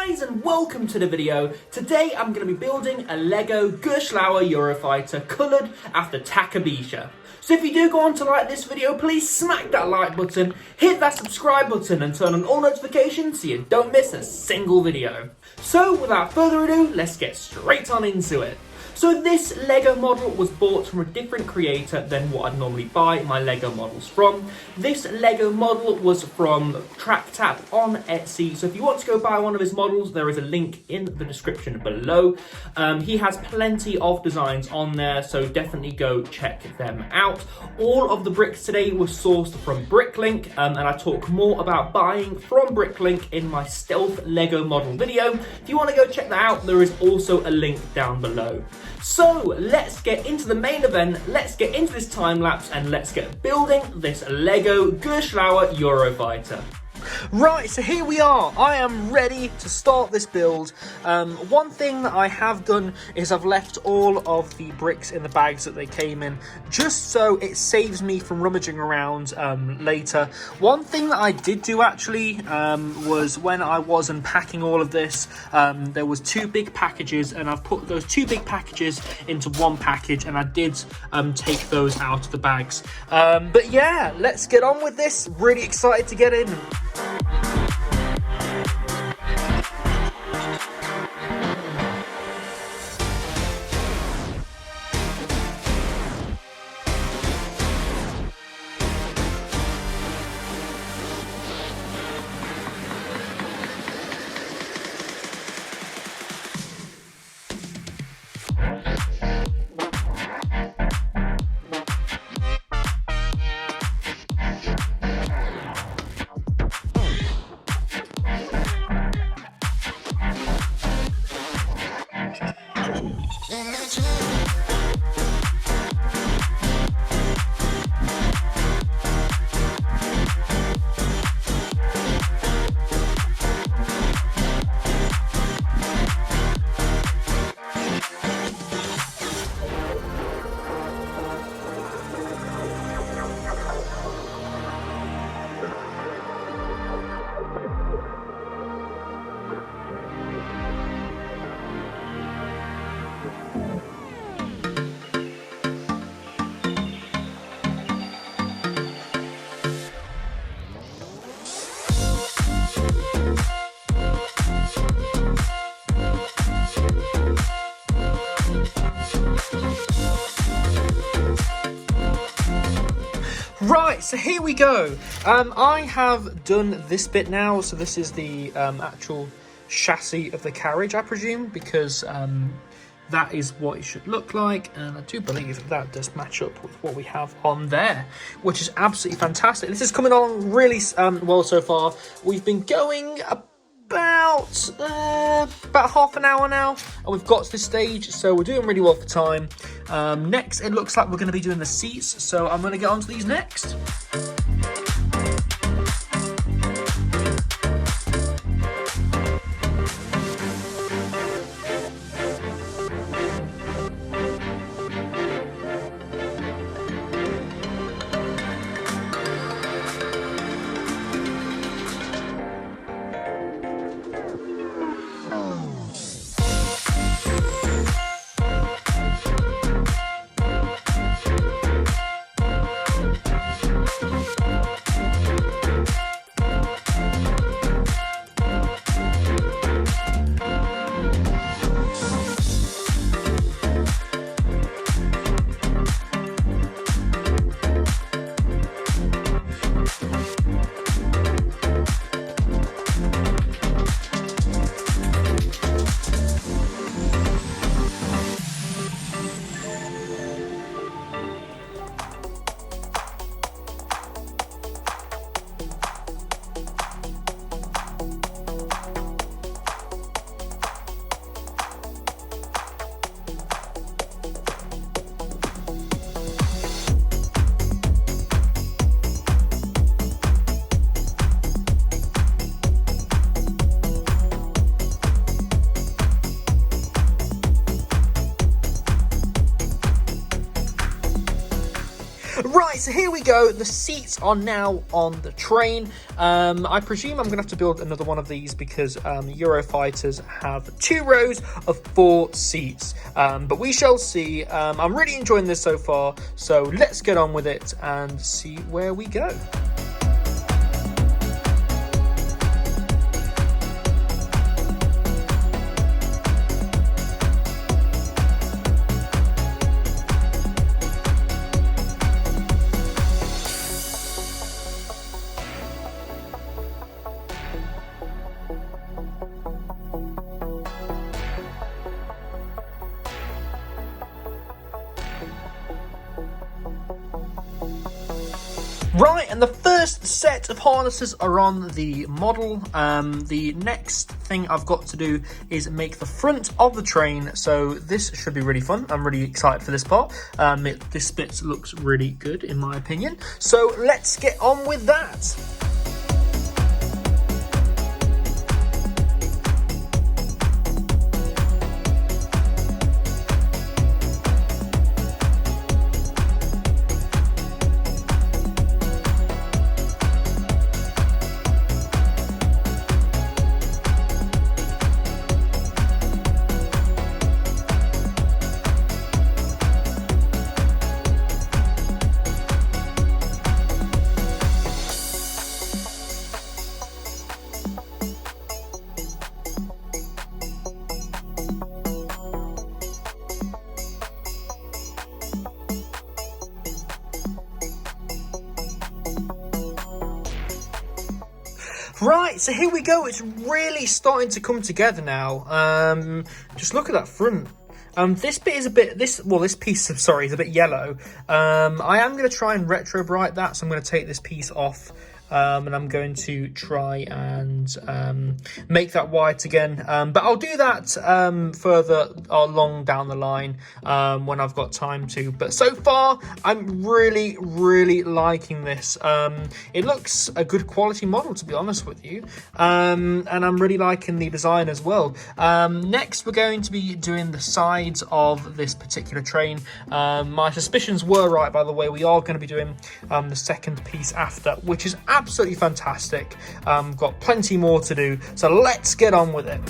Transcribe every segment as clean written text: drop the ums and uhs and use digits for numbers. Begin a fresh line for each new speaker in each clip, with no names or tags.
guys, and welcome to the video. Today I'm going to be building a Lego Gerstlauer Euro Fighter coloured after Takabisha. So if you do go on to like this video, please smack that like button, hit that subscribe button and turn on all notifications so you don't miss a single video. So without further ado, let's get straight on into it. So this Lego model was bought from a different creator than what I'd normally buy my Lego models from. This Lego model was from TrackTap on Etsy, so if you want to go buy one of his models, there is a link in the description below. He has plenty of designs on there, so definitely go check them out. All of the bricks today were sourced from Bricklink, and I talk more about buying from Bricklink in my Stealth Lego model video. If you want to go check that out, there is also a link down below. So let's get into the main event, let's get into this time lapse and let's get building this Lego Gerstlauer Euro Fighter. Right, so here we are. I am ready to start this build. One thing that I have done is I've left all of the bricks in the bags that they came in, just so it saves me from rummaging around later. One thing that I did do actually was when I was unpacking all of this, there was two big packages, and I've put those two big packages into one package, and I did take those out of the bags. But yeah, let's get on with this. Really excited to get in. Right, so here we go. I have done this bit now, so this is the actual chassis of the carriage, I presume, because that is what it should look like, and I do believe that that does match up with what we have on there, which is absolutely fantastic. This is coming along really well so far. We've been going about half an hour now, and we've got to this stage, so we're doing really well for time. Next, it looks like we're going to be doing the seats, so I'm going to get onto these next. so here we go. The seats are now on the train. I presume I'm going to have to build another one of these because Eurofighters have 2 rows of 4 seats. But we shall see. I'm really enjoying this so far, so let's get on with it and see where we go. Right, and the first set of harnesses are on the model. The next thing I've got to do is make the front of the train, so this should be really fun. I'm really excited for this part. This bit looks really good in my opinion, so let's get on with that. Right, so here we go. It's really starting to come together now. Just look at that front. This bit is a bit, this piece, sorry, is a bit yellow. I am going to try and retro bright that, so I'm going to take this piece off. And I'm going to try and make that white again. But I'll do that further along down the line when I've got time to. But so far, I'm really, really liking this. It looks a good quality model, to be honest with you. And I'm really liking the design as well. Next, we're going to be doing the sides of this particular train. My suspicions were right, by the way. We are going to be doing the second piece after, which is absolutely fantastic. Got plenty more to do, so let's get on with it.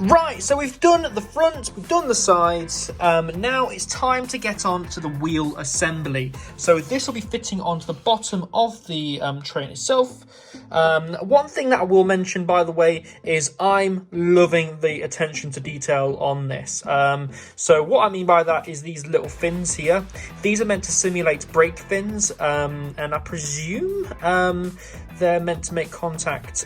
Right, so we've done the front, we've done the sides, now it's time to get on to the wheel assembly. So this will be fitting onto the bottom of the train itself. One thing that I will mention, by the way, is I'm loving the attention to detail on this. So what I mean by that is these little fins here. These are meant to simulate brake fins, and I presume they're meant to make contact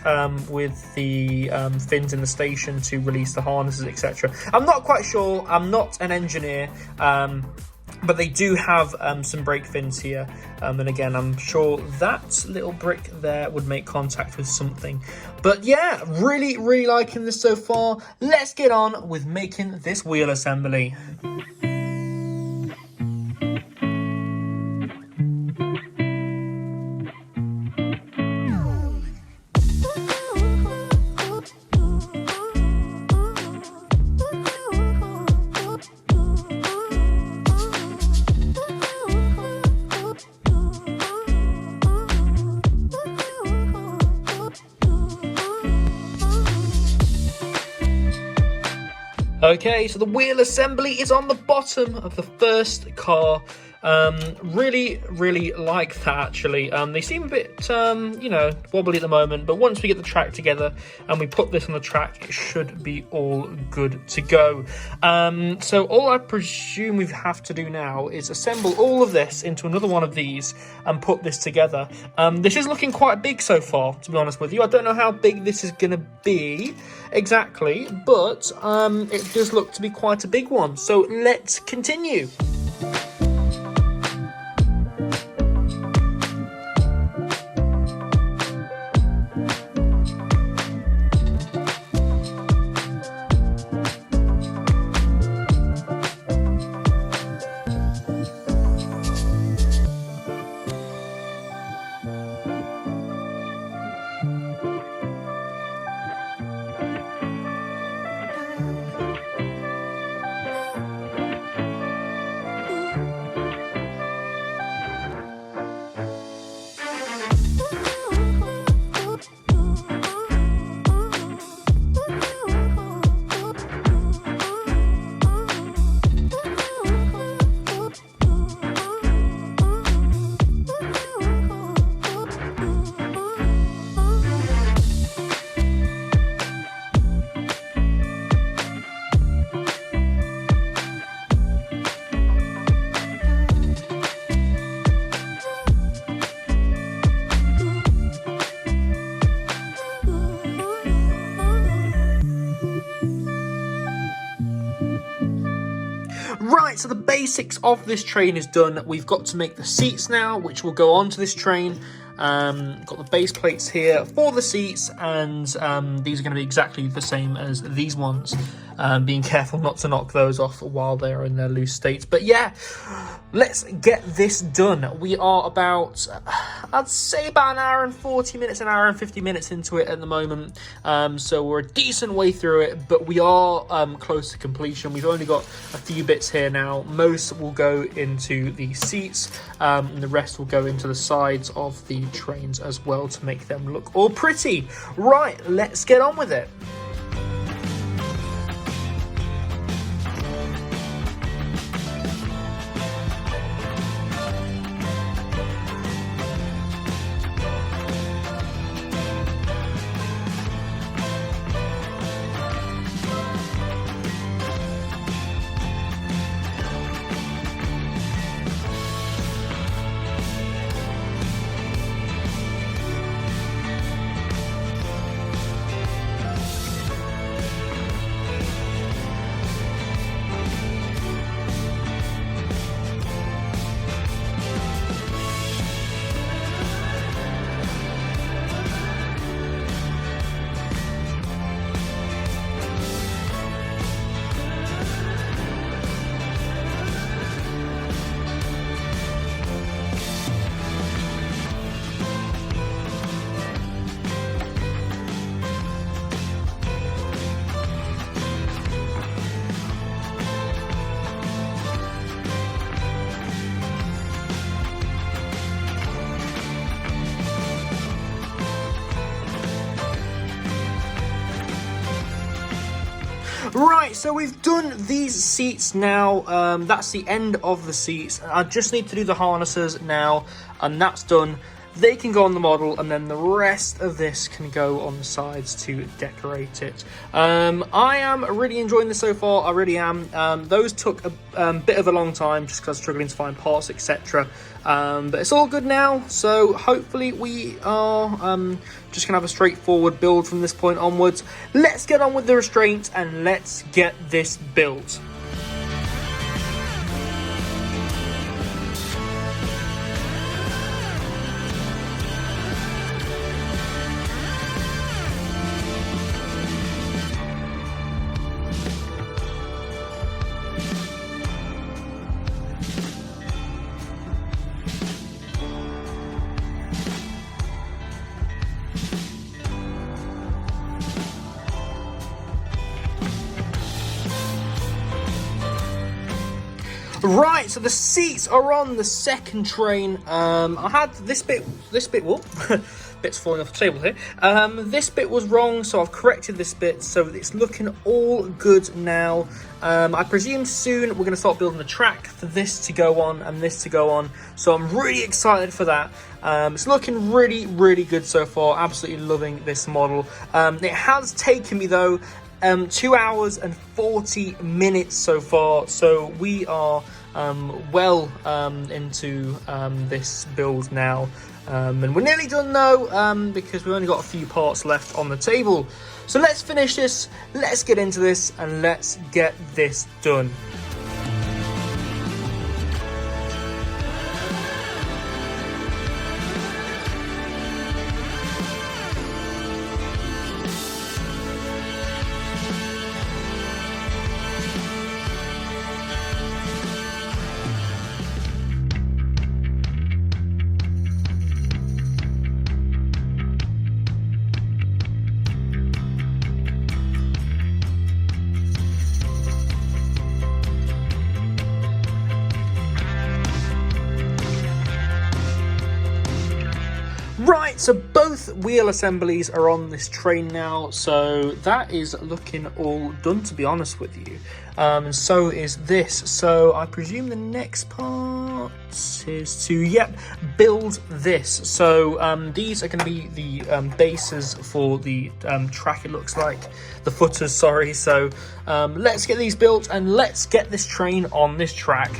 with the fins in the station to release the harnesses, etc. I'm not quite sure. I'm not an engineer, but they do have some brake fins here. And again, I'm sure that little brick there would make contact with something. But yeah, really, really liking this so far. Let's get on with making this wheel assembly. Okay, so the wheel assembly is on the bottom of the first car. Really, really like that, actually. They seem a bit, you know, wobbly at the moment, but once we get the track together and we put this on the track, it should be all good to go. So all I presume we have to do now is assemble all of this into another one of these and put this together. This is looking quite big so far, to be honest with you. I don't know how big this is going to be exactly, but it does look to be quite a big one. So let's continue. Right, so the basics of this train is done. We've got to make the seats now, which will go onto this train. Got the base plates here for the seats, and these are going to be exactly the same as these ones. Being careful not to knock those off while they're in their loose state. But yeah, let's get this done. We are about, I'd say about an hour and 40 minutes, an hour and 50 minutes into it at the moment. So we're a decent way through it, but we are close to completion. We've only got a few bits here now. Most will go into the seats, and the rest will go into the sides of the trains as well to make them look all pretty. Right, let's get on with it. Right, so we've done these seats now. That's the end of the seats. I just need to do the harnesses now, and that's done. They can go on the model, and then the rest of this can go on the sides to decorate it. I am really enjoying this so far. I really am. Those took a bit of a long time just because I was struggling to find parts, etc. But it's all good now, so hopefully we are just going to have a straightforward build from this point onwards. Let's get on with the restraints and let's get this built. Right, so the seats are on the second train. I had this bit, whoop, bit's falling off the table here. This bit was wrong, so I've corrected this bit, so it's looking all good now. I presume soon we're going to start building the track for this to go on and this to go on, so I'm really excited for that. It's looking really, really good so far. Absolutely loving this model. It has taken me, though, 2 hours and 40 minutes so far, so we are well into this build now, and we're nearly done though, because we've only got a few parts left on the table. So let's finish this, let's get into this, and let's get this done. Right, so both wheel assemblies are on this train now, so that is looking all done, to be honest with you. And so is this. So I presume the next part is to, build this. So these are going to be the bases for the track, it looks like. The footers, sorry. So let's get these built and let's get this train on this track.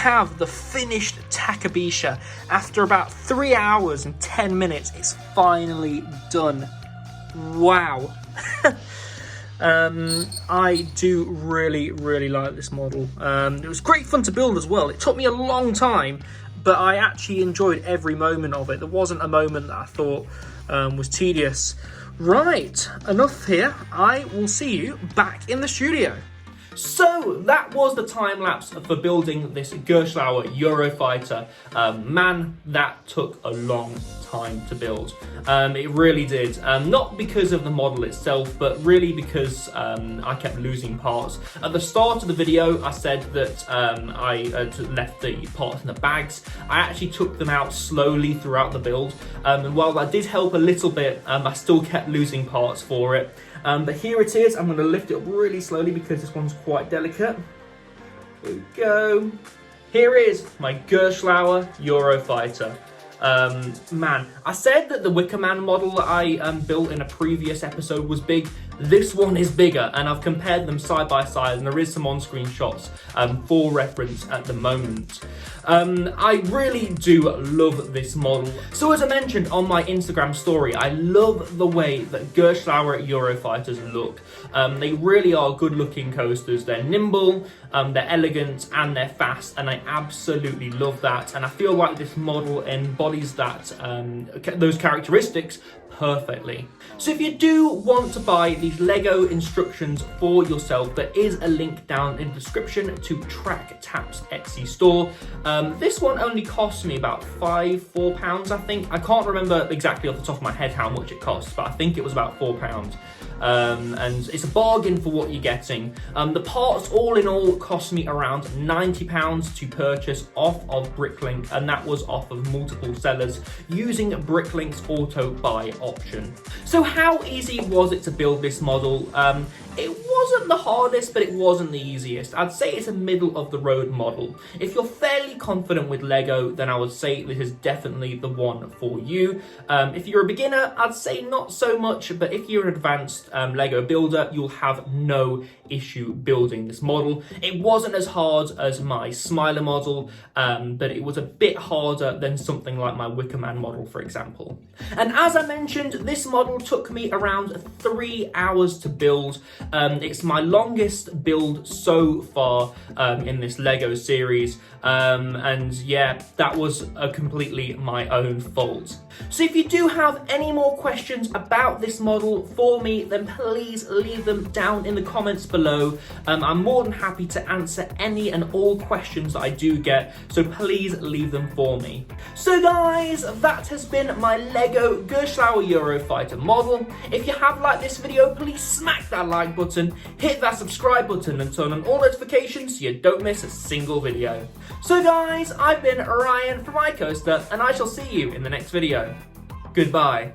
have the finished Takabisha. After about 3 hours and 10 minutes, it's finally done. Wow. I do really like this model. It was great fun to build as well. It took me a long time, but I actually enjoyed every moment of it. There wasn't a moment that I thought was tedious. Right, enough here. I will see you back in the studio. So that was the time lapse for building this Gerstlauer Euro Fighter. Man, that took a long time to build. It really did. Not because of the model itself, but really because I kept losing parts. At the start of the video, I said that I left the parts in the bags. I actually took them out slowly throughout the build. And while that did help a little bit, I still kept losing parts for it. But here it is. I'm going to lift it up really slowly because this one's quite delicate. There we go. Here is my Gerstlauer Euro Fighter. Man, I said that the Wicker Man model that I built in a previous episode was big. This one is bigger, and I've compared them side by side, and there is some on-screen shots for reference at the moment. I really do love this model. So as I mentioned on my Instagram story, I love the way that Gerstlauer Euro Fighters look. They really are good-looking coasters. They're nimble, they're elegant, and they're fast, and I absolutely love that. And I feel like this model embodies that those characteristics perfectly. So if you do want to buy these Lego instructions for yourself, there is a link down in the description to Track Tap's Etsy store. This one only cost me about £4, I think. I can't remember exactly off the top of my head how much it cost, but I think it was about £4. And it's a bargain for what you're getting. The parts all in all cost me around £90 to purchase off of Bricklink, and that was off of multiple sellers using Bricklink's auto buy option. So how easy was it to build this model? It wasn't the hardest, but it wasn't the easiest. I'd say it's a middle of the road model. If you're fairly confident with Lego, then I would say this is definitely the one for you. If you're a beginner, I'd say not so much, but if you're an advanced Lego builder, you'll have no issue building this model. It wasn't as hard as my Smiler model, but it was a bit harder than something like my Wicker Man model, for example. And as I mentioned, this model took me around 3 hours to build. It's my longest build so far in this Lego series, and yeah, that was completely my own fault. So if you do have any more questions about this model for me, then please leave them down in the comments below. I'm more than happy to answer any and all questions that I do get, so please leave them for me. So guys, that has been my Lego Gerstlauer Euro Fighter model. If you have liked this video, please smack that like button, hit that subscribe button, and turn on all notifications so you don't miss a single video. So guys, I've been Ryan from iCoaster, and I shall see you in the next video. Goodbye.